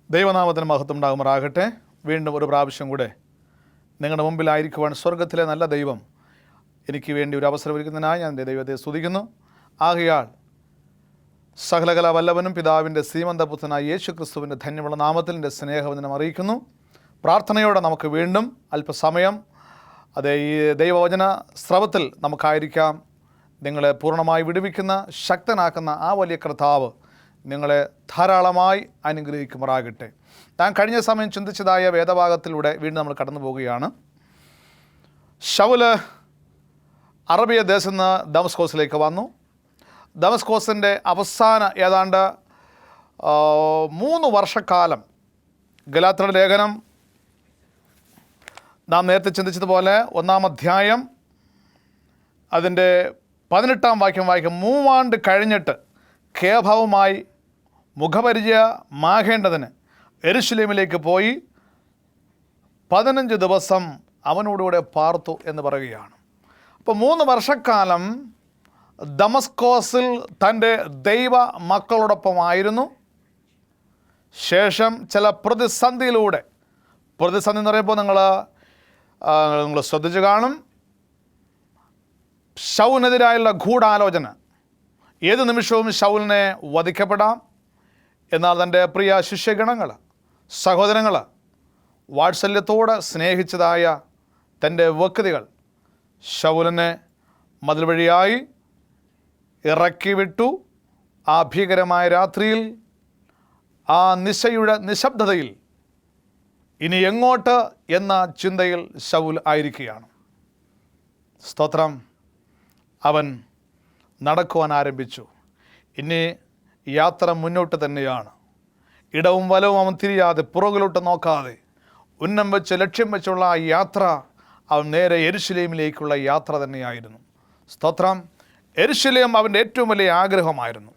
ദൈവനാമത്തിന് മഹത്വം ഉണ്ടാകുമാറാകട്ടെ. വീണ്ടും ഒരു പ്രാവശ്യം കൂടെ നിങ്ങളുടെ മുമ്പിലായിരിക്കുവാൻ സ്വർഗത്തിലെ നല്ല ദൈവം എനിക്ക് വേണ്ടി ഒരു അവസരം ഒരുക്കുന്നതിനായി ഞാൻ എൻ്റെ ദൈവത്തെ സ്തുതിക്കുന്നു. ആകയാൽ സകലകല വല്ലഭനും പിതാവിൻ്റെ ശ്രീമന്തപുത്രനായ യേശു ക്രിസ്തുവിൻ്റെ ധന്യമുള്ള നാമത്തിൽ എൻ്റെ സ്നേഹവന്ദനം അറിയിക്കുന്നു. പ്രാർത്ഥനയോടെ നമുക്ക് വീണ്ടും അല്പസമയം ഈ ദൈവവചന സ്രവത്തിൽ നമുക്കായിരിക്കാം. നിങ്ങളെ പൂർണ്ണമായി വിടുവിക്കുന്ന ശക്തനാക്കുന്ന ആ വലിയ കർത്താവ് നിങ്ങളെ ധാരാളമായി അനുഗ്രഹിക്കുമാറാകട്ടെ. ഞാൻ കഴിഞ്ഞ സമയം ചിന്തിച്ചതായ വേദഭാഗത്തിലൂടെ വീണ്ടും നമ്മൾ കടന്നു പോവുകയാണ്. ശൗല് അറബിയ ദേശത്ത് നിന്ന് ദമസ്കോസിലേക്ക് വന്നു. ദമസ്കോസിൻ്റെ അവസാന ഏതാണ്ട് 3 വർഷക്കാലം ഗലാത്യരുടെ ലേഖനം നാം നേരത്തെ ചിന്തിച്ചതുപോലെ 1-ാം അധ്യായം അതിൻ്റെ 18-ാം വാക്യം വായിക്കും. 3 ആണ്ട് കഴിഞ്ഞിട്ട് കേഭാവുമായി മുഖപരിചയമാകേണ്ടതിന് യെരുശലേമിലേക്ക് പോയി 15 ദിവസം അവനോടുകൂടെ പാർത്തു എന്ന് പറയുകയാണ്. അപ്പോൾ 3 വർഷക്കാലം ദമസ്കോസിൽ തൻ്റെ ദൈവ മക്കളോടൊപ്പമായിരുന്നു. ശേഷം ചില പ്രതിസന്ധി എന്ന് പറയുമ്പോൾ നിങ്ങൾ ശ്രദ്ധിച്ചു കാണും. ശൗലിനെതിരായുള്ള ഗൂഢാലോചന. ഏത് നിമിഷവും ശൗലിനെ വധിക്കപ്പെടാം. എന്നാൽ തൻ്റെ പ്രിയ ശിഷ്യഗണങ്ങൾ, സഹോദരങ്ങൾ, വാത്സല്യത്തോടെ സ്നേഹിച്ചതായ തൻ്റെ വ്യക്തികൾ ശൗലിനെ മതിൽ വഴിയായി ഇറക്കി വിട്ടു. ആ ഭീകരമായ രാത്രിയിൽ, ആ നിശബ്ദതയിൽ ഇനി എങ്ങോട്ട് എന്ന ചിന്തയിൽ ശൗൽ ആയിരിക്കുകയാണ്. സ്തോത്രം. അവൻ നടക്കുവാൻ ആരംഭിച്ചു. ഇനി യാത്ര മുന്നോട്ട് തന്നെയാണ്. ഇടവും വലവും അവൻ തിരിയാതെ, പുറകിലോട്ട് നോക്കാതെ, ഉന്നം വെച്ച് ലക്ഷ്യം വെച്ചുള്ള ആ യാത്ര അവൻ നേരെ യെരുശലേമിലേക്കുള്ള യാത്ര തന്നെയായിരുന്നു. സ്തോത്രം. യെരുശലേം അവൻ്റെ ഏറ്റവും വലിയ ആഗ്രഹമായിരുന്നു.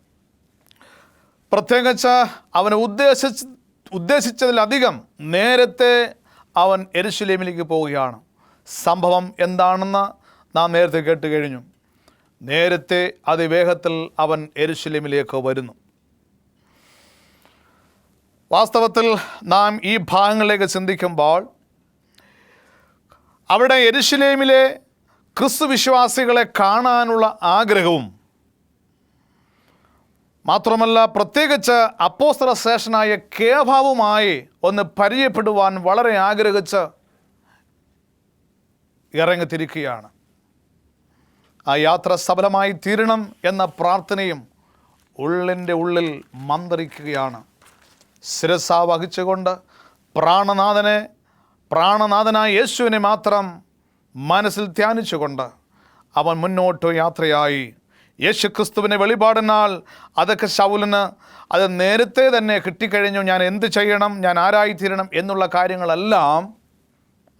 പ്രത്യേകിച്ച് അവനെ ഉദ്ദേശിച്ചതിലധികം നേരത്തെ അവൻ യെരുശലേമിലേക്ക് പോവുകയാണ്. സംഭവം എന്താണെന്ന് നാം നേരത്തെ കേട്ട് കഴിഞ്ഞു. നേരത്തെ അതിവേഗത്തിൽ അവൻ യെരുശലേമിലേക്ക് വരുന്നു. വാസ്തവത്തിൽ നാം ഈ ഭാഗങ്ങളിലേക്ക് ചിന്തിക്കുമ്പോൾ അവിടെ യെരുശലേമിലെ ക്രിസ്തു വിശ്വാസികളെ കാണാനുള്ള ആഗ്രഹവും മാത്രമല്ല, പ്രത്യേകിച്ച് അപ്പോസ്തല ശ്രേഷ്ഠനായ കേഫാവുമായി ഒന്ന് പരിചയപ്പെടുവാൻ വളരെ ആഗ്രഹിച്ച് ഇറങ്ങിത്തിരിക്കുകയാണ്. ആ യാത്ര സഫലമായി തീരണം എന്ന പ്രാർത്ഥനയും ഉള്ളിൻ്റെ ഉള്ളിൽ മന്ത്രിക്കുകയാണ്. ശിരസ്സാ വഹിച്ചുകൊണ്ട് പ്രാണനാഥനായ യേശുവിനെ മാത്രം മനസ്സിൽ ധ്യാനിച്ചുകൊണ്ട് അവൻ മുന്നോട്ട് യാത്രയായി. യേശു ക്രിസ്തുവിനെ വെളിപാടിനാൽ അതൊക്കെ ശൗലിന് അത് നേരത്തെ തന്നെ കിട്ടിക്കഴിഞ്ഞു. ഞാൻ എന്ത് ചെയ്യണം, ഞാൻ ആരായിത്തീരണം എന്നുള്ള കാര്യങ്ങളെല്ലാം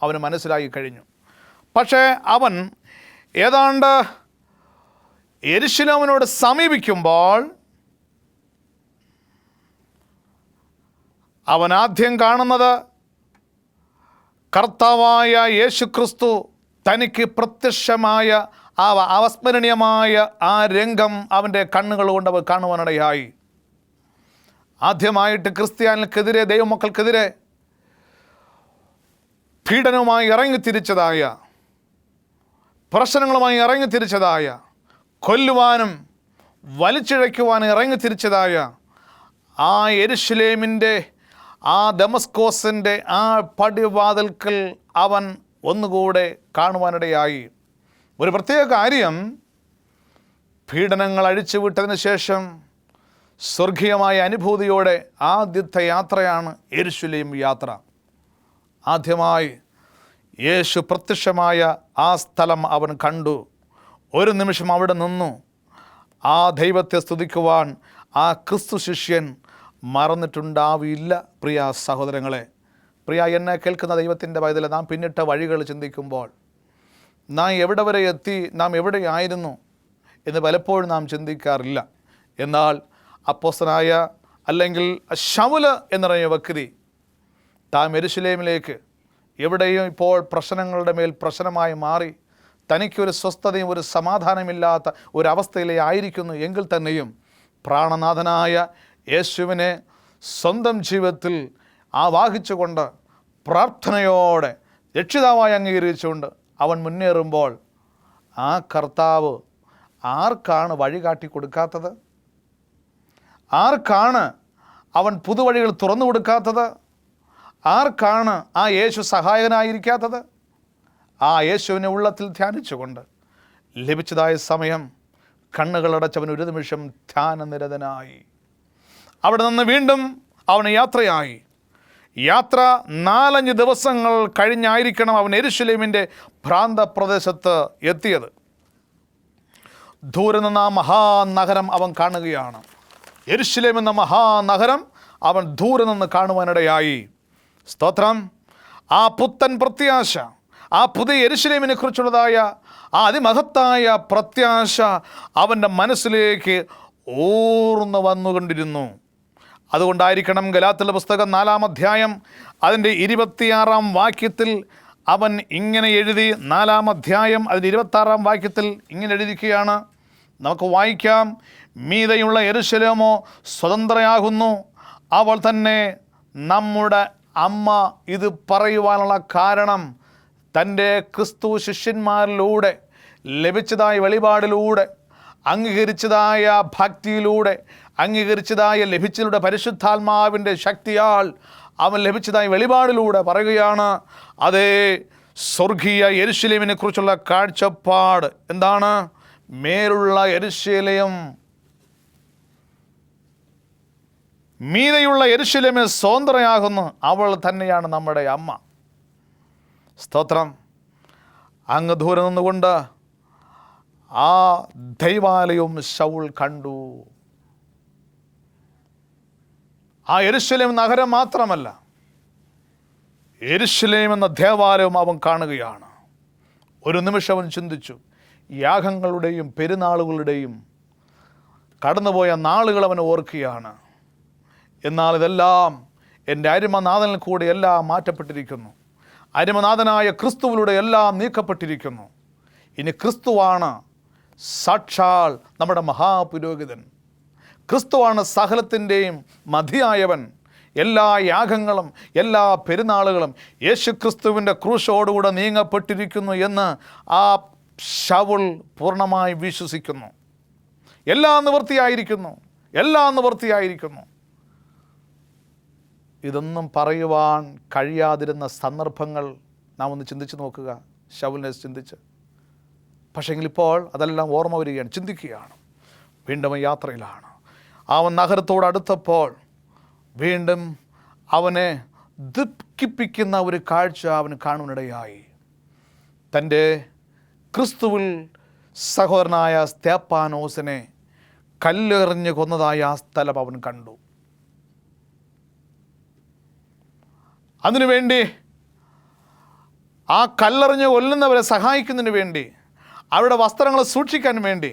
അവന് മനസ്സിലായി കഴിഞ്ഞു. പക്ഷേ അവൻ ഏതാണ്ട് യെരുശലേമിനോട് സമീപിക്കുമ്പോൾ അവൻ ആദ്യം കാണുന്നത് കർത്താവായ യേശു ക്രിസ്തു തനിക്ക് പ്രത്യക്ഷമായ ആ അവസ്മരണീയമായ ആ രംഗം അവൻ്റെ കണ്ണുകൾ കൊണ്ട് അവൻ കാണുവാനിടയായി. ആദ്യമായിട്ട് ക്രിസ്ത്യാനികൾക്കെതിരെ, ദൈവമക്കൾക്കെതിരെ പീഡനവുമായി ഇറങ്ങിത്തിരിച്ചതായ, പ്രശ്നങ്ങളുമായി ഇറങ്ങിത്തിരിച്ചതായ, കൊല്ലുവാനും വലിച്ചിഴയ്ക്കുവാനും ഇറങ്ങിത്തിരിച്ചതായ ആ യെരുശലേമിൻ്റെ, ആ ദമസ്കോസിൻ്റെ ആ പടിവാതിൽക്കൽ അവൻ ഒന്നുകൂടെ കാണുവാനിടയായി. ഒരു പ്രത്യേക കാര്യം, പീഡനങ്ങൾ അഴിച്ചുവിട്ടതിന് ശേഷം സ്വർഗീയമായ അനുഭൂതിയോടെ ആദ്യത്തെ യാത്രയാണ് യെരുശലേം യാത്ര. ആദ്യമായി യേശു പ്രത്യക്ഷമായ ആ സ്ഥലം അവൻ കണ്ടു. ഒരു നിമിഷം അവിടെ നിന്നു. ആ ദൈവത്തെ സ്തുതിക്കുവാൻ ആ ക്രിസ്തു ശിഷ്യൻ മറന്നിട്ടുണ്ടാവില്ല. പ്രിയ സഹോദരങ്ങളെ, പ്രിയ എന്നെ കേൾക്കുന്ന ദൈവത്തിൻ്റെ പൈതലെ, നാം പിന്നിട്ട വഴികൾ ചിന്തിക്കുമ്പോൾ നാം എവിടെ വരെ എത്തി, നാം എവിടെയായിരുന്നു എന്ന് പലപ്പോഴും നാം ചിന്തിക്കാറില്ല. എന്നാൽ അപ്പോസ്തലനായ അല്ലെങ്കിൽ ശൗല് എന്ന് പറയുന്ന വ്യക്തി താൻ യെരുശലേമിലേക്ക് എവിടെയും ഇപ്പോൾ പ്രശ്നങ്ങളുടെ മേൽ പ്രശ്നമായി മാറി തനിക്കൊരു സ്വസ്ഥതയും ഒരു സമാധാനമില്ലാത്ത ഒരവസ്ഥയിലേ ആയിരിക്കുന്നു എങ്കിൽ തന്നെയും പ്രാണനാഥനായ യേശുവിനെ സ്വന്തം ജീവിതത്തിൽ ആവാഹിച്ചുകൊണ്ട് പ്രാർത്ഥനയോടെ രക്ഷിതാവായി അംഗീകരിച്ചുകൊണ്ട് അവൻ മുന്നേറുമ്പോൾ ആ കർത്താവ് ആർക്കാണ് വഴി കാട്ടി കൊടുക്കാത്തത്? ആർക്കാണ് അവൻ പുതുവഴികൾ തുറന്നു കൊടുക്കാത്തത്? ആർക്കാണ് ആ യേശു സഹായകനായിരിക്കാത്തത്? ആ യേശുവിനെ ഉള്ളത്തിൽ ധ്യാനിച്ചുകൊണ്ട് ലഭിച്ചതായ സമയം കണ്ണുകളടച്ചവൻ ഒരു നിമിഷം ധ്യാനനിരതനായി. അവിടെ നിന്ന് വീണ്ടും അവന് യാത്രയായി. യാത്ര 4-5 ദിവസങ്ങൾ കഴിഞ്ഞായിരിക്കണം അവൻ യെരൂശലേമിൻ്റെ പ്രാന്തപ്രദേശത്ത് എത്തിയത്. ദൂരെ നിന്ന് ആ മഹാനഗരം അവൻ കാണുകയാണ്. യെരൂശലേം എന്ന മഹാനഗരം അവൻ ദൂരെ നിന്ന് കാണുവാനിടയായി. സ്തോത്രം! ആ പുത്തൻ പ്രത്യാശ, ആ പുതിയ യെരൂശലേമിനെ കുറിച്ചുള്ളതായ ആ അതിമഹത്തായ പ്രത്യാശ അവൻ്റെ മനസ്സിലേക്ക് ഊർന്നു വന്നുകൊണ്ടിരുന്നു. അതുകൊണ്ടായിരിക്കണം ഗലാത്യരുടെ പുസ്തകം 4-ാം അധ്യായം അതിൻ്റെ 26-ാം വാക്യത്തിൽ അവൻ ഇങ്ങനെ എഴുതി. 4-ാം അധ്യായം അതിൻ്റെ 26-ാം വാക്യത്തിൽ ഇങ്ങനെ എഴുതിക്കുകയാണ്. നമുക്ക് വായിക്കാം. മീതെയുള്ള യെരൂശലേമോ സ്വതന്ത്രയാകുന്നു, അവൾ തന്നെ നമ്മുടെ അമ്മ. ഇത് പറയുവാനുള്ള കാരണം തൻ്റെ ക്രിസ്തു ശിഷ്യന്മാരിലൂടെ ലഭിച്ചതായ വെളിപാടിലൂടെ, അംഗീകരിച്ചതായ ഭക്തിയിലൂടെ, അംഗീകരിച്ചതായ ലഭിച്ചതിലൂടെ പരിശുദ്ധാത്മാവിൻ്റെ ശക്തിയാൽ അവൻ ലഭിച്ചതായ വെളിപാടിലൂടെ പറയുകയാണ്. അതേ സ്വർഗീയ യെരൂശലേമിനെ കുറിച്ചുള്ള കാഴ്ചപ്പാട് എന്താണ്? മേലുള്ള യെരൂശലേം, മീതെയുള്ള യെരൂശലേമേ സ്വതന്ത്രയാകുന്നു, അവൾ തന്നെയാണ് നമ്മുടെ അമ്മ. സ്തോത്രം! അങ്ങ് ദൂരെ നിന്നുകൊണ്ട് ആ ദൈവാലയവും ശൗൽ കണ്ടു. ആ യെരൂശലേം നഗരം മാത്രമല്ല, യെരൂശലേം എന്ന ദേവാലയവും അവൻ കാണുകയാണ്. ഒരു നിമിഷം അവൻ ചിന്തിച്ചു, യാഗങ്ങളുടെയും പെരുന്നാളുകളുടെയും കടന്നുപോയ നാളുകൾ അവൻ ഓർക്കുകയാണ്. എന്നാൽ ഇതെല്ലാം എൻ്റെ അരുമനാഥനിൽ കൂടെ എല്ലാം മാറ്റപ്പെട്ടിരിക്കുന്നു. അരുമനാഥനായ ക്രിസ്തുവിലൂടെ എല്ലാം നീക്കപ്പെട്ടിരിക്കുന്നു. ഇനി ക്രിസ്തുവാണ് സാക്ഷാൽ നമ്മുടെ മഹാപുരോഹിതൻ. ക്രിസ്തുവാണ് സകലത്തിൻ്റെയും മതിയായവൻ. എല്ലാ യാഗങ്ങളും എല്ലാ പെരുന്നാളുകളും യേശു ക്രിസ്തുവിൻ്റെ ക്രൂശോടുകൂടെ നീങ്ങപ്പെട്ടിരിക്കുന്നു എന്ന് ആ ശൗൽ പൂർണ്ണമായി വിശ്വസിക്കുന്നു. എല്ലാം നിവൃത്തിയായിരിക്കുന്നു, എല്ലാം നിവൃത്തിയായിരിക്കുന്നു. ഇതൊന്നും പറയുവാൻ കഴിയാതിരുന്ന സന്ദർഭങ്ങൾ നാം ഒന്ന് ചിന്തിച്ച് നോക്കുക. ശൗലിനെ ചിന്തിച്ച്. പക്ഷേങ്കിൽ ഇപ്പോൾ അതെല്ലാം ഓർമ്മ വരികയാണ്, ചിന്തിക്കുകയാണ്. വീണ്ടും യാത്രയിലാണ്. അവൻ നഗരത്തോടടുത്തപ്പോൾ വീണ്ടും അവനെ ദുഃഖിപ്പിക്കുന്ന ഒരു കാഴ്ച അവന് കാണുവാനിടയായി. തൻ്റെ ക്രിസ്തുവിൽ സഹോദരനായ സ്തേപ്പാനോസിനെ കല്ലെറിഞ്ഞ് കൊന്നതായ ആ സ്ഥലം അവൻ കണ്ടു. അതിനുവേണ്ടി ആ കല്ലെറിഞ്ഞ് കൊല്ലുന്നവരെ സഹായിക്കുന്നതിന് വേണ്ടി, അവരുടെ വസ്ത്രങ്ങൾ സൂക്ഷിക്കാൻ വേണ്ടി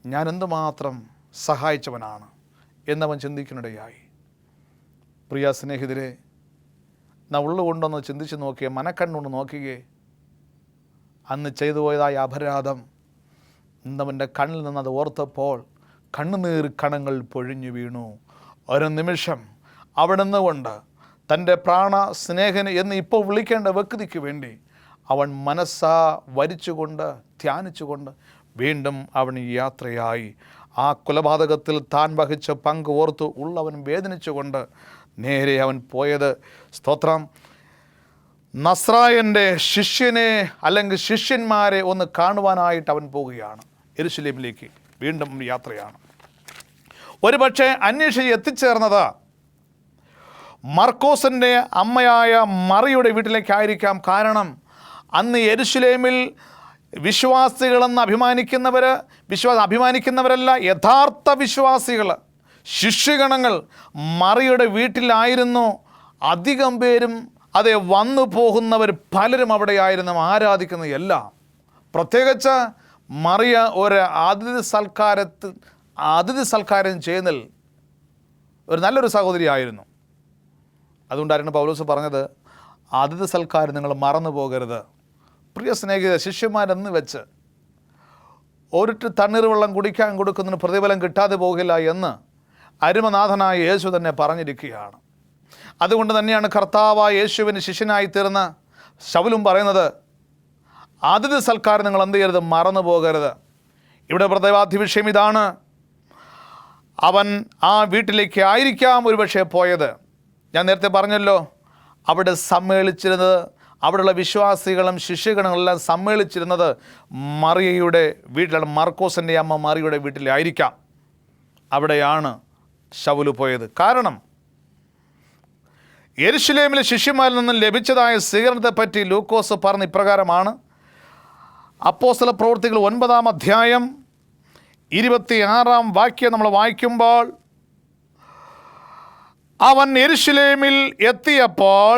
ഞാൻ എന്തുമാത്രം സഹായിച്ചവനാണ് എന്നവൻ ചിന്തിക്കുന്നിടയായി. പ്രിയ സ്നേഹിതരെ, നാം ഉള്ളുകൊണ്ടൊന്ന് ചിന്തിച്ച് നോക്കിയേ, മനക്കണ്ണുകൊണ്ട് നോക്കുകയെ. അന്ന് ചെയ്തു പോയതായ അപരാധം ഇന്നവൻ്റെ കണ്ണിൽ നിന്നത് ഓർത്തപ്പോൾ കണ്ണുനീർ കണങ്ങൾ പൊഴിഞ്ഞു വീണു. ഒരു നിമിഷം അവിടെ നിന്നുകൊണ്ട് തൻ്റെ പ്രാണ സ്നേഹന് എന്ന് ഇപ്പോൾ വിളിക്കേണ്ട വ്യക്തിക്ക് വേണ്ടി അവൻ മനസ്സാ വരിച്ചുകൊണ്ട് ധ്യാനിച്ചുകൊണ്ട് വീണ്ടും അവൻ യാത്രയായി. ആ കൊലപാതകത്തിൽ താൻ വഹിച്ച പങ്ക് ഓർത്തു ഉള്ളവൻ വേദനിച്ചുകൊണ്ട് നേരെ അവൻ പോയത്, സ്തോത്രം, നസ്രായൻ്റെ ശിഷ്യനെ അല്ലെങ്കിൽ ശിഷ്യന്മാരെ ഒന്ന് കാണുവാനായിട്ട് അവൻ പോവുകയാണ്. യെരൂശലേമിലേക്ക് വീണ്ടും യാത്രയാണ്. ഒരുപക്ഷെ അന്വേഷിച്ച് എത്തിച്ചേർന്നത് മർക്കോസിൻ്റെ അമ്മയായ മറിയുടെ വീട്ടിലേക്കായിരിക്കാം. കാരണം അന്ന് യെരൂശലേമിൽ വിശ്വാസികളെന്ന് അഭിമാനിക്കുന്നവരല്ല, യഥാർത്ഥ വിശ്വാസികൾ, ശിഷ്യഗണങ്ങൾ മറിയുടെ വീട്ടിലായിരുന്നു. അധികം പേരും അതെ വന്നു പോകുന്നവർ പലരും അവിടെയായിരുന്നു ആരാധിക്കുന്നത് എല്ലാം. പ്രത്യേകിച്ച് മറിയ ഒരു അതിഥി സൽക്കാരം ചെയ്യുന്നതിൽ ഒരു നല്ലൊരു സഹോദരിയായിരുന്നു. അതുകൊണ്ടായിരുന്നു പൗലോസ് പറഞ്ഞത്, അതിഥി സൽക്കാരം നിങ്ങൾ മറന്നു പോകരുത്. പ്രിയ സ്നേഹിത, ശിഷ്യന്മാരെന്ന് വെച്ച് ഒരിട്ട് തണ്ണീർ വെള്ളം കുടിക്കാൻ കൊടുക്കുന്നതിന് പ്രതിഫലം കിട്ടാതെ പോകില്ല എന്ന് അരുമനാഥനായ യേശു തന്നെ പറഞ്ഞിരിക്കുകയാണ്. അതുകൊണ്ട് തന്നെയാണ് കർത്താവായ യേശുവിന് ശിഷ്യനായി തീർന്ന ശൗലും പറയുന്നത്, അതിഥി സൽക്കാരം നിങ്ങൾ എന്ത് ചെയ്യരുത്, മറന്നു പോകരുത്. ഇവിടെ പ്രതിപാദ്യ വിഷയം ഇതാണ്. അവൻ ആ വീട്ടിലേക്ക് ആയിരിക്കാം ഒരുപക്ഷെ പോയത്. ഞാൻ നേരത്തെ പറഞ്ഞല്ലോ, അവിടെ സമ്മേളിച്ചിരുന്നത്, അവിടെയുള്ള വിശ്വാസികളും ശിഷ്യഗണങ്ങളെല്ലാം സമ്മേളിച്ചിരുന്നത് മറിയയുടെ വീട്ടിലാണ്. മർക്കോസിൻ്റെ അമ്മ മറിയയുടെ വീട്ടിലായിരിക്കാം. അവിടെയാണ് ശൗല് പോയത്. കാരണം യെരുശലേമിലെ ശിഷ്യന്മാരിൽ നിന്നും ലഭിച്ചതായ സ്വീകരണത്തെപ്പറ്റി ലൂക്കോസ് പറഞ്ഞ ഇപ്രകാരമാണ്. അപ്പോസ്തല പ്രവൃത്തികൾ 9-ാം അധ്യായം 26-ാം വാക്യം നമ്മൾ വായിക്കുമ്പോൾ, അവൻ യെരുശലേമിൽ എത്തിയപ്പോൾ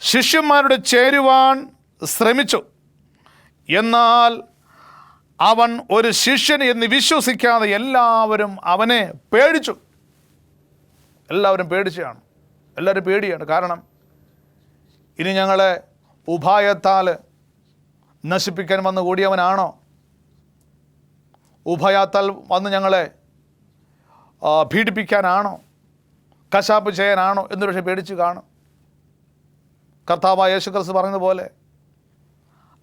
ശിഷ്യന്മാരുടെ ചേരുവാൻ ശ്രമിച്ചു. എന്നാൽ അവൻ ഒരു ശിഷ്യൻ എന്ന് വിശ്വസിക്കാതെ എല്ലാവരും അവനെ പേടിച്ചു. എല്ലാവരും പേടിച്ചാണ്. എല്ലാവരും പേടിയാണ്. കാരണം ഇനി ഞങ്ങളെ ഉപായത്താൽ നശിപ്പിക്കാൻ വന്ന് കൂടിയവനാണോ? ഉപായത്താൽ വന്ന് ഞങ്ങളെ പീഡിപ്പിക്കാനാണോ? കശാപ്പ് ചെയ്യാനാണോ എന്ന് പക്ഷേ പേടിച്ച് കാണും. കർത്താവായ യേശുക്രിസ്തു പറഞ്ഞതുപോലെ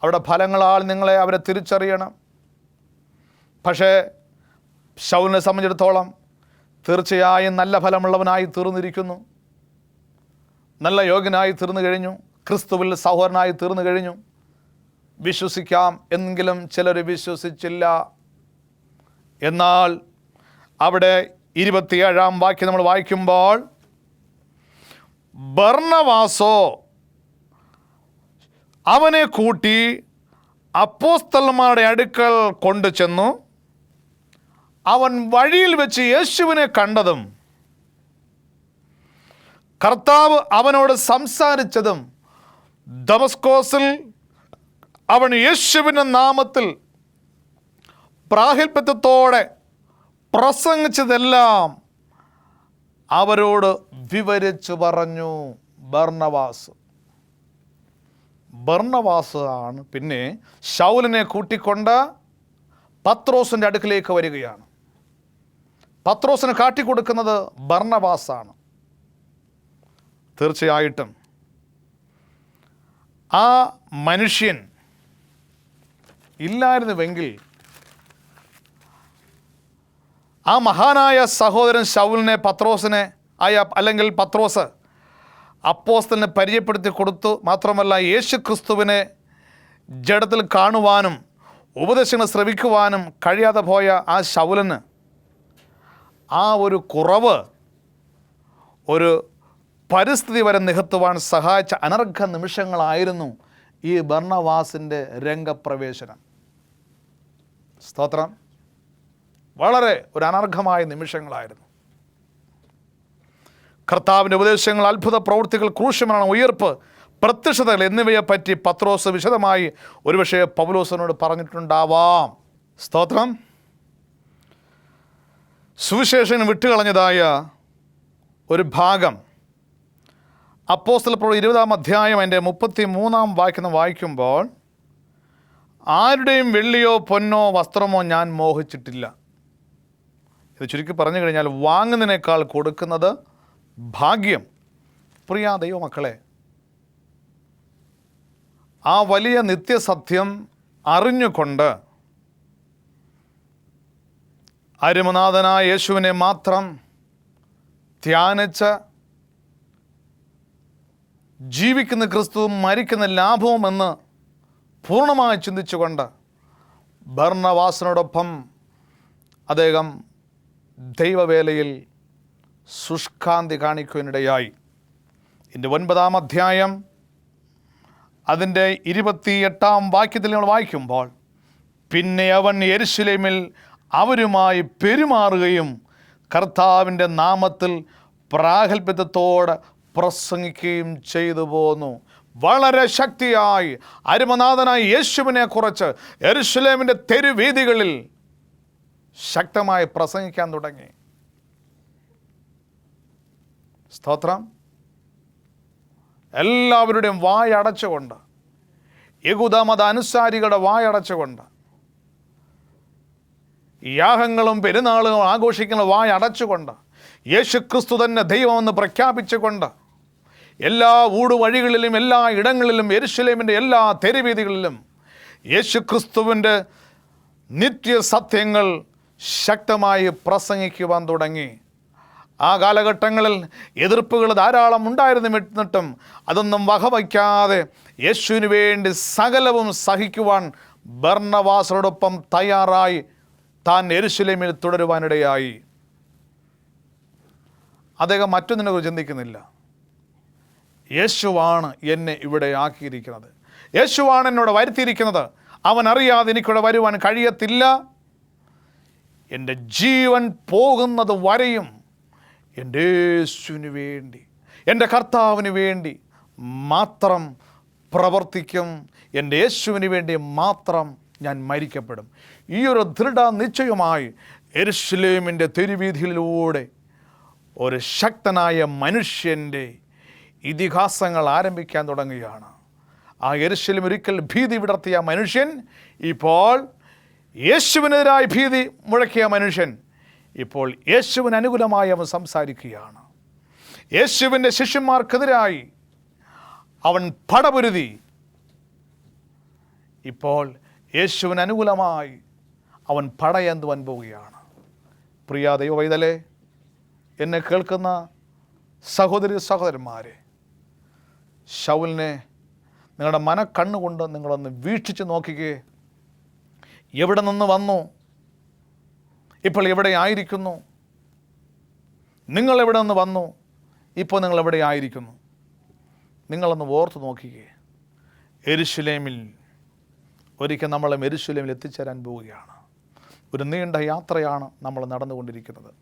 അവിടെ ഫലങ്ങളാൽ നിങ്ങളെ അവരെ തിരിച്ചറിയണം. പക്ഷേ ശൗലിനെ സംബന്ധിച്ചിടത്തോളം തീർച്ചയായും നല്ല ഫലമുള്ളവനായി തീർന്നിരിക്കുന്നു. നല്ല യോഗ്യനായി തീർന്നു കഴിഞ്ഞു. ക്രിസ്തുവിൽ സഹോദരനായി തീർന്നു കഴിഞ്ഞു. വിശ്വസിക്കാം എങ്കിലും ചിലർ വിശ്വസിച്ചില്ല. എന്നാൽ അവിടെ 27-ാം വാക്യം നമ്മൾ വായിക്കുമ്പോൾ, ബർന്നബാസോ അവനെ കൂട്ടി അപ്പോസ്തലന്മാരുടെ അടുക്കൽ കൊണ്ടു ചെന്നു. അവൻ വഴിയിൽ വെച്ച് യേശുവിനെ കണ്ടതും കർത്താവ് അവനോട് സംസാരിച്ചതും ദമസ്കോസിൽ അവൻ യേശുവിൻ്റെ നാമത്തിൽ പ്രാഗൽഭ്യത്തോടെ പ്രസംഗിച്ചതെല്ലാം അവരോട് വിവരിച്ചു പറഞ്ഞു. ബർന്നബാസ് ആണ് പിന്നെ ശൗലിനെ കൂട്ടിക്കൊണ്ട് പത്രോസിൻ്റെ അടുക്കിലേക്ക് വരികയാണ്. പത്രോസിന് കാട്ടിക്കൊടുക്കുന്നത് ബർന്നബാസാണ്. തീർച്ചയായിട്ടും ആ മനുഷ്യൻ ഇല്ലായിരുന്നുവെങ്കിൽ ആ മഹാനായ സഹോദരൻ ശൗലിനെ അല്ലെങ്കിൽ പത്രോസ് അപ്പോസ്തലനെ പരിചയപ്പെടുത്തി കൊടുത്തു. മാത്രമല്ല യേശു ക്രിസ്തുവിനെ ജഡത്തിൽ കാണുവാനും ഉപദേശങ്ങൾ ശ്രവിക്കുവാനും കഴിയാതെ പോയ ആ ശൗലിന് ആ ഒരു കുറവ് ഒരു പരിസ്ഥിതി വരെ നികത്തുവാൻ സഹായിച്ച അനർഘ നിമിഷങ്ങളായിരുന്നു ഈ ബർന്നബാസിൻ്റെ രംഗപ്രവേശനം. സ്തോത്രം. വളരെ ഒരു അനർഘമായ നിമിഷങ്ങളായിരുന്നു. കർത്താവിൻ്റെ ഉപദേശങ്ങൾ, അത്ഭുത പ്രവൃത്തികൾ, ക്രൂശമരണം, ഉയർപ്പ്, പ്രത്യക്ഷതകൾ എന്നിവയെപ്പറ്റി പത്രോസ് വിശദമായി ഒരുപക്ഷെ പൗലോസിനോട് പറഞ്ഞിട്ടുണ്ടാവാം. സ്തോത്രം. സുവിശേഷം വിട്ടുകളഞ്ഞതായ ഒരു ഭാഗം അപ്പോസ്തല പ്രവൃത്തി 20-ാം അധ്യായം അതിൻ്റെ 33-ാം വാക്യം വായിക്കുമ്പോൾ, ആരുടെയും വെള്ളിയോ പൊന്നോ വസ്ത്രമോ ഞാൻ മോഹിച്ചിട്ടില്ല. ഇത് ചുരുക്കി പറഞ്ഞു കഴിഞ്ഞാൽ വാങ്ങുന്നതിനേക്കാൾ കൊടുക്കുന്നത് ഭാഗ്യം. പ്രിയ ദൈവമക്കളെ, ആ വലിയ നിത്യസത്യം അറിഞ്ഞുകൊണ്ട് അരുമനാഥനായ യേശുവിനെ മാത്രം ധ്യാനിച്ച് ജീവിക്കുന്ന ക്രിസ്തുവും മരിക്കുന്ന ലാഭവും എന്ന് പൂർണ്ണമായി ചിന്തിച്ചുകൊണ്ട് ബർന്നബാസിനോടൊപ്പം അദ്ദേഹം ദൈവവേലയിൽ ശുഷ്കാന്തി കാണിക്കുവാനിടയായി. ഇതിൻ്റെ 9-ാം അധ്യായം അതിൻ്റെ 28-ാം വാക്യത്തിൽ നമ്മൾ വായിക്കുമ്പോൾ, പിന്നെ അവൻ യെരുശലേമിൽ അവരുമായി പെരുമാറുകയും കർത്താവിൻ്റെ നാമത്തിൽ പ്രാഗൽഭ്യത്തോടെ പ്രസംഗിക്കുകയും ചെയ്തു പോന്നു. വളരെ ശക്തിയായി അരുമനാഥനായ യേശുവിനെ കുറിച്ച് യെരുശലേമിൻ്റെ തെരുവീഥികളിൽ ശക്തമായി പ്രസംഗിക്കാൻ തുടങ്ങി. സ്തോത്രം. എല്ലാവരുടെയും വായടച്ചുകൊണ്ട്, യഹൂദമത അനുസാരികളുടെ വായടച്ചുകൊണ്ട് യാഗങ്ങളും പെരുന്നാളുകളും ആഘോഷിക്കുന്ന വായ അടച്ചുകൊണ്ട് യേശുക്രിസ്തു തന്നെ ദൈവമെന്ന് പ്രഖ്യാപിച്ചുകൊണ്ട് എല്ലാ ഊടുവഴികളിലും എല്ലാ ഇടങ്ങളിലും യെരൂശലേമിൻ്റെ എല്ലാ തെരുവീഥികളിലും യേശുക്രിസ്തുവിൻ്റെ നിത്യസത്യങ്ങൾ ശക്തമായി പ്രസംഗിക്കുവാൻ തുടങ്ങി. ആ കാലഘട്ടങ്ങളിൽ എതിർപ്പുകൾ ധാരാളം ഉണ്ടായിരുന്നിട്ടും അതൊന്നും വകവയ്ക്കാതെ യേശുവിന് വേണ്ടി സകലവും സഹിക്കുവാൻ ബർന്നബാസോടൊപ്പം തയ്യാറായി താൻ യെരൂശലേമിൽ തുടരുവാനിടയായി. അദ്ദേഹം മറ്റൊന്നിനെക്കുറിച്ച് ചിന്തിക്കുന്നില്ല. യേശുവാണ് എന്നെ ഇവിടെ ആക്കിയിരിക്കുന്നത്, യേശുവാണ് എന്നോട് വരുത്തിയിരിക്കുന്നത്, അവൻ അറിയാതെ എനിക്കിവിടെ വരുവാൻ കഴിയത്തില്ല. എൻ്റെ ജീവൻ പോകുന്നത് വരെയും എൻ്റെ യേശുവിന് വേണ്ടി, എൻ്റെ കർത്താവിന് വേണ്ടി മാത്രം പ്രവർത്തിക്കും, എൻ്റെ യേശുവിന് വേണ്ടി മാത്രം ഞാൻ മരിക്കപ്പെടും. ഈ ഒരു ദൃഢനിശ്ചയമായി യെരൂശലേമിൻ്റെ തെരുവീഥികളിലൂടെ ഒരു ശക്തനായ മനുഷ്യൻ്റെ ഇതിഹാസങ്ങൾ ആരംഭിക്കാൻ തുടങ്ങുകയാണ്. ആ യെരൂശലേം ഒരിക്കൽ ഭീതി വിടർത്തിയ മനുഷ്യൻ ഇപ്പോൾ യേശുവിനെതിരായി ഭീതി മുഴക്കിയ മനുഷ്യൻ ഇപ്പോൾ യേശുവിന് അനുകൂലമായി അവൻ സംസാരിക്കുകയാണ്. യേശുവിൻ്റെ ശിഷ്യന്മാർക്കെതിരായി അവൻ പടപൊരുതി. ഇപ്പോൾ യേശുവിന് അനുകൂലമായി അവൻ പടയേന്തുവാൻ പോവുകയാണ്. പ്രിയ ദൈവവൈതലേ, എന്നെ കേൾക്കുന്ന സഹോദരി സഹോദരന്മാരെ, ശൗലിനെ നിങ്ങളുടെ മനക്കണ്ണുകൊണ്ട് നിങ്ങളൊന്ന് വീക്ഷിച്ച് നോക്കിക്കേ. എവിടെ നിന്ന് വന്നു, ഇപ്പോൾ എവിടെ ആയിരിക്കുന്നു? നിങ്ങളെവിടെ നിന്ന് വന്നു, ഇപ്പോൾ നിങ്ങൾ എവിടെ ആയിരിക്കുന്നു? നിങ്ങളൊന്ന് ഓർത്ത് നോക്കിക്കേ. യെരൂശലേമിൽ ഒരിക്കൽ നമ്മൾ യെരൂശലേമിൽ എത്തിച്ചേരാൻ പോവുകയാണ്. ഒരു നീണ്ട യാത്രയാണ് നമ്മൾ നടന്നുകൊണ്ടിരിക്കുന്നത്.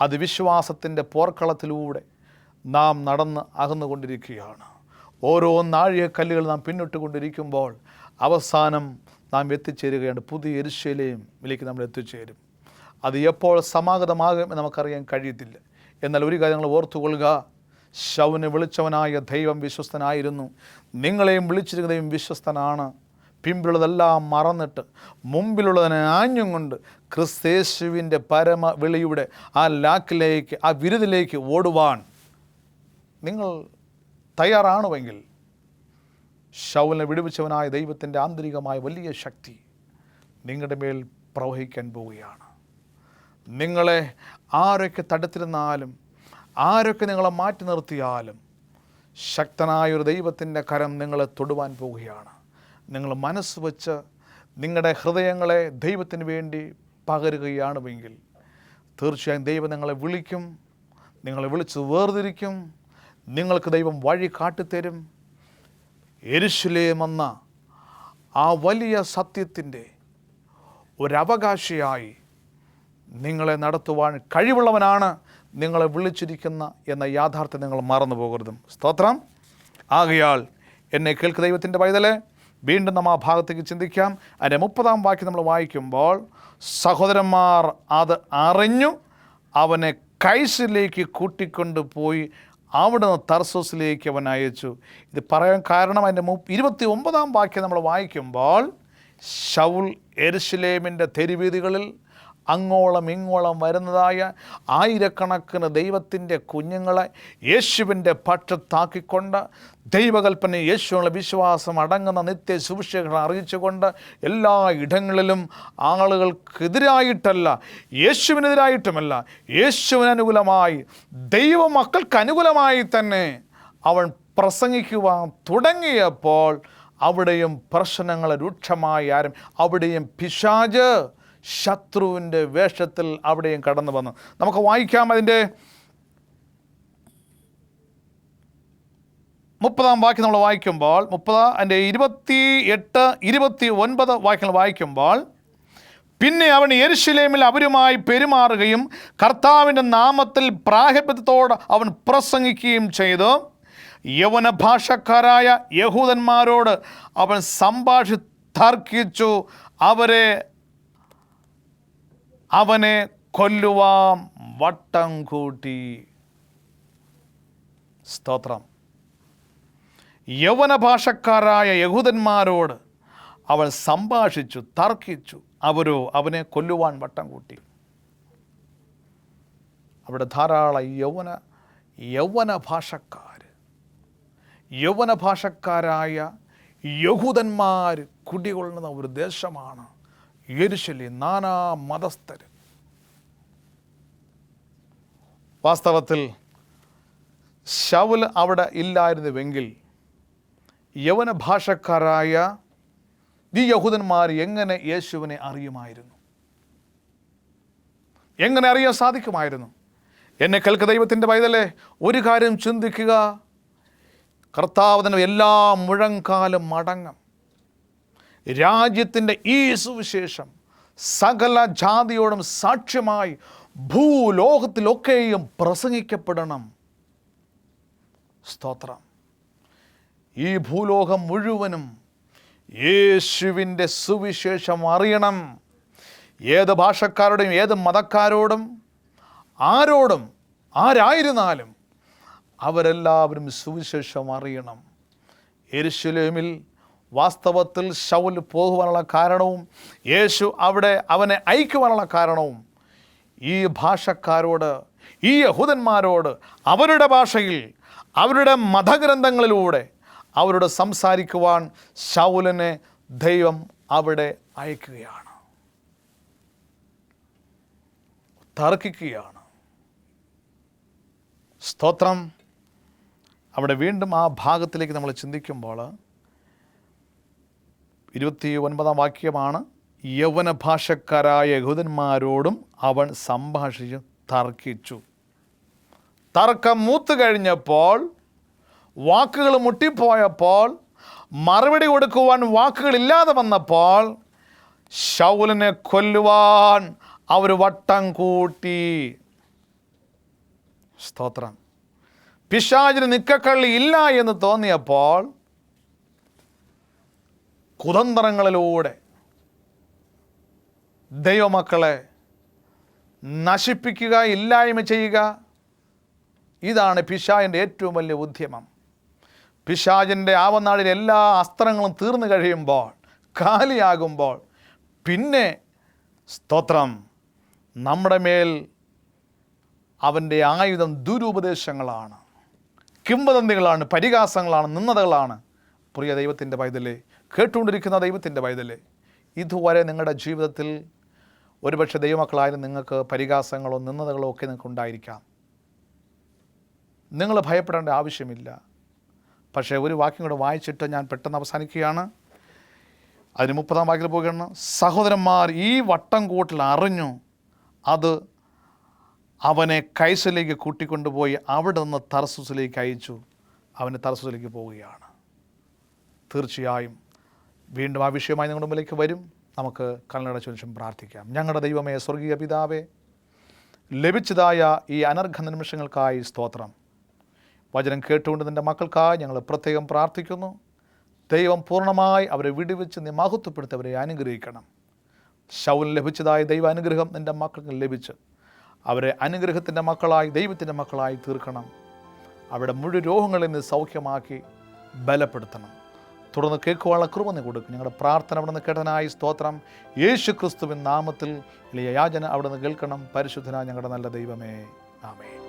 അത് വിശ്വാസത്തിൻ്റെ പോർക്കളത്തിലൂടെ നാം നടന്ന് അകന്നുകൊണ്ടിരിക്കുകയാണ്. ഓരോ നാഴികക്കല്ലുകൾ നാം പിന്നിട്ട് കൊണ്ടിരിക്കുമ്പോൾ അവസാനം നാം എത്തിച്ചേരുകയാണ്. പുതിയ യെരൂശലേമിലേക്ക് നമ്മൾ എത്തിച്ചേരും. അത് എപ്പോൾ സമാഗതമാകും എന്ന് നമുക്കറിയാൻ കഴിയത്തില്ല. എന്നാൽ ഒരു കാര്യം നിങ്ങൾ ഓർത്തുകൊള്ളുക, ശൗലിനെ വിളിച്ചവനായ ദൈവം വിശ്വസ്തനായിരുന്നു. നിങ്ങളെയും വിളിച്ചിരിക്കുന്ന ദൈവം വിശ്വസ്തനാണ്. പിമ്പിലുള്ളതെല്ലാം മറന്നിട്ട് മുമ്പിലുള്ളതിനെ ആഞ്ഞും കൊണ്ട് ക്രിസ്തേശുവിൻ്റെ പരമ വിളിയുടെ ആ ലാക്കിലേക്ക്, ആ വിരുദിലേക്ക് ഓടുവാൻ നിങ്ങൾ തയ്യാറാണുവെങ്കിൽ ശൗലിനെ വിടുവിച്ചവനായ ദൈവത്തിൻ്റെ ആന്തരികമായ വലിയ ശക്തി നിങ്ങളുടെ മേൽ പ്രവഹിക്കാൻ പോവുകയാണ്. നിങ്ങളെ ആരൊക്കെ തടുത്തിരുന്നാലും, ആരൊക്കെ നിങ്ങളെ മാറ്റി നിർത്തിയാലും ശക്തനായൊരു ദൈവത്തിൻ്റെ കരം നിങ്ങളെ തൊടുവാൻ പോവുകയാണ്. നിങ്ങൾ മനസ്സ് വച്ച് നിങ്ങളുടെ ഹൃദയങ്ങളെ ദൈവത്തിന് വേണ്ടി പകരുകയാണെങ്കിൽ തീർച്ചയായും ദൈവം നിങ്ങളെ വിളിക്കും, നിങ്ങളെ വിളിച്ച് വേർതിരിക്കും. നിങ്ങൾക്ക് ദൈവം വഴി കാട്ടിത്തരും. യെരൂശലേം എന്ന ആ വലിയ സത്യത്തിൻ്റെ ഒരവകാശിയായി നിങ്ങളെ നടത്തുവാൻ കഴിവുള്ളവനാണ് നിങ്ങളെ വിളിച്ചിരിക്കുന്ന എന്ന യാഥാർത്ഥ്യം നിങ്ങൾ മറന്നു പോകരുത്. സ്തോത്രം. ആകയാൽ എന്നെ കേൾക്കുന്ന ദൈവത്തിൻ്റെ പൈതലെ, വീണ്ടും നാം ആ ഭാഗത്തേക്ക് ചിന്തിക്കാം. അതിൻ്റെ 30-ാം വാക്യം നമ്മൾ വായിക്കുമ്പോൾ, സഹോദരന്മാർ അത് അറിഞ്ഞു അവനെ കൈസിലേക്ക് കൂട്ടിക്കൊണ്ടുപോയി അവിടുന്ന് തർസോസിലേക്ക് അവൻ അയച്ചു. ഇത് പറയാൻ കാരണം അതിൻ്റെ 29-ാം വാക്യം നമ്മൾ വായിക്കുമ്പോൾ, ശൗൽ യെരൂശലേമിൻ്റെ തെരുവീഥികളിൽ അങ്ങോളം ഇങ്ങോളം വരുന്നതായ ആയിരക്കണക്കിന് ദൈവത്തിൻ്റെ കുഞ്ഞുങ്ങളെ യേശുവിൻ്റെ പക്ഷത്താക്കിക്കൊണ്ട് ദൈവകൽപ്പന യേശുവിനുള്ള വിശ്വാസം അടങ്ങുന്ന നിത്യ സുവിശേഷം അറിയിച്ചുകൊണ്ട് എല്ലാ ഇടങ്ങളിലും ആളുകൾക്കെതിരായിട്ടല്ല, യേശുവിനെതിരായിട്ടുമല്ല, യേശുവിന് അനുകൂലമായി, ദൈവമക്കൾക്ക് അനുകൂലമായി തന്നെ അവൻ പ്രസംഗിക്കുവാൻ തുടങ്ങിയപ്പോൾ അവിടെയും പ്രശ്നങ്ങൾ രൂക്ഷമായി അവിടെയും പിശാച് ശത്രുവിൻ്റെ വേഷത്തിൽ അവിടെയും കടന്നു വന്നു. നമുക്ക് വായിക്കാം. അതിൻ്റെ 30-ാം വാക്യം നമ്മൾ വായിക്കുമ്പോൾ, 28-29 വാക്യങ്ങൾ വായിക്കുമ്പോൾ, പിന്നെ അവൻ യെരൂശലേമിൽ അവരുമായി പെരുമാറുകയും കർത്താവിൻ്റെ നാമത്തിൽ പ്രാഗൽഭ്യത്തോടെ അവൻ പ്രസംഗിക്കുകയും ചെയ്തു. യവന ഭാഷക്കാരായ യഹൂദന്മാരോട് അവൻ തർക്കിച്ചു അവനെ കൊല്ലുവാൻ വട്ടം കൂട്ടി. സ്തോത്രം. യവന ഭാഷക്കാരായ യഹൂദന്മാരോട് അവൻ തർക്കിച്ചു അവനെ കൊല്ലുവാൻ വട്ടം കൂട്ടി. അവിടെ ധാരാളം യൗവന ഭാഷക്കാരായ യഹൂദന്മാർ കുടികൊള്ളുന്ന ഒരു ദേശമാണ് യെരുശലേം. നാനാ മതസ്ഥർ. വാസ്തവത്തിൽ ശൗൽ അവിടെ ഇല്ലായിരുന്നുവെങ്കിൽ യവന ഭാഷക്കാരായ ഈ യഹൂദന്മാർ എങ്ങനെ യേശുവിനെ അറിയുമായിരുന്നു? എങ്ങനെ അറിയാൻ സാധിക്കുമായിരുന്നു? എന്നെ കേൾക്കുന്ന ദൈവത്തിൻ്റെ പൈതലേ, ഒരു കാര്യം ചിന്തിക്കുക. കർത്താവിന് എല്ലാ മുഴങ്കാലും മടങ്ങും. രാജ്യത്തിൻ്റെ ഈ സുവിശേഷം സകല ജാതിയോടും സാക്ഷ്യമായി ഭൂലോകത്തിലൊക്കെയും പ്രസംഗിക്കപ്പെടണം. സ്തോത്രം. ഈ ഭൂലോകം മുഴുവനും യേശുവിൻ്റെ സുവിശേഷം അറിയണം. ഏത് ഭാഷക്കാരോടും ഏത് മതക്കാരോടും ആരായിരുന്നാലും അവരെല്ലാവരും സുവിശേഷം അറിയണം. യെരുശലേമിൽ വാസ്തവത്തിൽ ശൗൽ പോകുവാനുള്ള കാരണവും യേശു അവിടെ അവനെ അയക്കുവാനുള്ള കാരണവും ഈ ഭാഷക്കാരോട്, ഈ യഹൂദന്മാരോട് അവരുടെ ഭാഷയിൽ, അവരുടെ മതഗ്രന്ഥങ്ങളിലൂടെ അവരോട് സംസാരിക്കുവാൻ ശൗലിനെ ദൈവം അവിടെ അയക്കുകയാണ്, തർക്കിക്കുകയാണ്. സ്തോത്രം. അവിടെ വീണ്ടും ആ ഭാഗത്തിലേക്ക് നമ്മൾ ചിന്തിക്കുമ്പോൾ 29 വാക്യമാണ്, യൗവന ഭാഷക്കാരായ യഹൂദന്മാരോടും അവൻ സംഭാഷിച്ചു തർക്കിച്ചു. തർക്കം മൂത്തു കഴിഞ്ഞപ്പോൾ, വാക്കുകൾ മുട്ടിപ്പോയപ്പോൾ, മറുപടി കൊടുക്കുവാൻ വാക്കുകളില്ലാതെ വന്നപ്പോൾ ശൗലിനെ കൊല്ലുവാൻ അവർ വട്ടം കൂട്ടി. സ്തോത്രം. പിശാചിന് നിക്കക്കള്ളി ഇല്ല എന്ന് തോന്നിയപ്പോൾ കുതന്ത്രങ്ങളിലൂടെ ദൈവമക്കളെ നശിപ്പിക്കുക, ഇല്ലായ്മ ചെയ്യുക. ഇതാണ് പിശാചിൻ്റെ ഏറ്റവും വലിയ ഉദ്യമം. പിശാചിൻ്റെ ആവനാഴിൽ എല്ലാ അസ്ത്രങ്ങളും തീർന്നു കഴിയുമ്പോൾ, കാലിയാകുമ്പോൾ, പിന്നെ സ്തോത്രം, നമ്മുടെ മേൽ അവൻ്റെ ആയുധം ദുരുപദേശങ്ങളാണ്, കിംവദന്തികളാണ്, പരിഹാസങ്ങളാണ്, നിന്ദതകളാണ്. പ്രിയ ദൈവത്തിൻ്റെ പൈതലേ, കേട്ടുകൊണ്ടിരിക്കുന്ന ദൈവത്തിൻ്റെ പൈതലേ, ഇതുവരെ നിങ്ങളുടെ ജീവിതത്തിൽ ഒരുപക്ഷെ ദൈവമക്കളായാലും നിങ്ങൾക്ക് പരിഹാസങ്ങളോ നിന്ദതകളോ ഒക്കെ നിങ്ങൾക്ക് ഉണ്ടായിരിക്കാം. നിങ്ങൾ ഭയപ്പെടേണ്ട ആവശ്യമില്ല. പക്ഷേ ഒരു വാക്യം കൂടെ വായിച്ചിട്ട് ഞാൻ പെട്ടെന്ന് അവസാനിക്കുകയാണ്. അതിന് 30 വാക്യത്തിൽ പോകുകയാണ്. സഹോദരന്മാർ ഈ വട്ടം കൂട്ടിൽ അറിഞ്ഞു, അത് അവനെ കൈസരിലേക്ക് കൂട്ടിക്കൊണ്ടുപോയി അവിടെ നിന്ന് തർസൂസിലേക്ക് അയച്ചു. അവന് തർസൂസിലേക്ക് പോവുകയാണ്. തീർച്ചയായും വീണ്ടും ആ വിഷയമായി നിങ്ങളുടെ മുമ്പിലേക്ക് വരും. നമുക്ക് കണ്ണടച്ച നിമിഷം പ്രാർത്ഥിക്കാം. ഞങ്ങളുടെ ദൈവമേ, സ്വർഗീയ പിതാവേ, ലഭിച്ചതായ ഈ അനർഘ നിമിഷങ്ങൾക്കായി സ്തോത്രം. വചനം കേട്ടുകൊണ്ട് നിൻ്റെ മക്കൾക്കായി ഞങ്ങൾ പ്രത്യേകം പ്രാർത്ഥിക്കുന്നു. ദൈവം പൂർണ്ണമായി അവരെ വിടുവിച്ച് നീ മഹത്വപ്പെടുത്തി അവരെ അനുഗ്രഹിക്കണം. ശൗലിന് ലഭിച്ചതായ ദൈവ അനുഗ്രഹം നിൻ്റെ മക്കൾക്ക് ലഭിച്ച് അവരെ അനുഗ്രഹത്തിൻ്റെ മക്കളായി, ദൈവത്തിൻ്റെ മക്കളായി തീർക്കണം. അവരുടെ മുഴുവൻ രോഗങ്ങളിൽ നിന്ന് സൗഖ്യമാക്കി ബലപ്പെടുത്തണം. തുടർന്ന് കേൾക്കുവാനുള്ള കൃപ നീ കൊടുക്കും. ഞങ്ങളുടെ പ്രാർത്ഥന അവിടെ നിന്ന് കേട്ടതിനായി സ്തോത്രം. യേശു ക്രിസ്തുവിൻ നാമത്തിൽ എളിയ യാചന അവിടെ നിന്ന് കേൾക്കണം. പരിശുദ്ധനായ ഞങ്ങളുടെ നല്ല ദൈവമേ, ആമേൻ.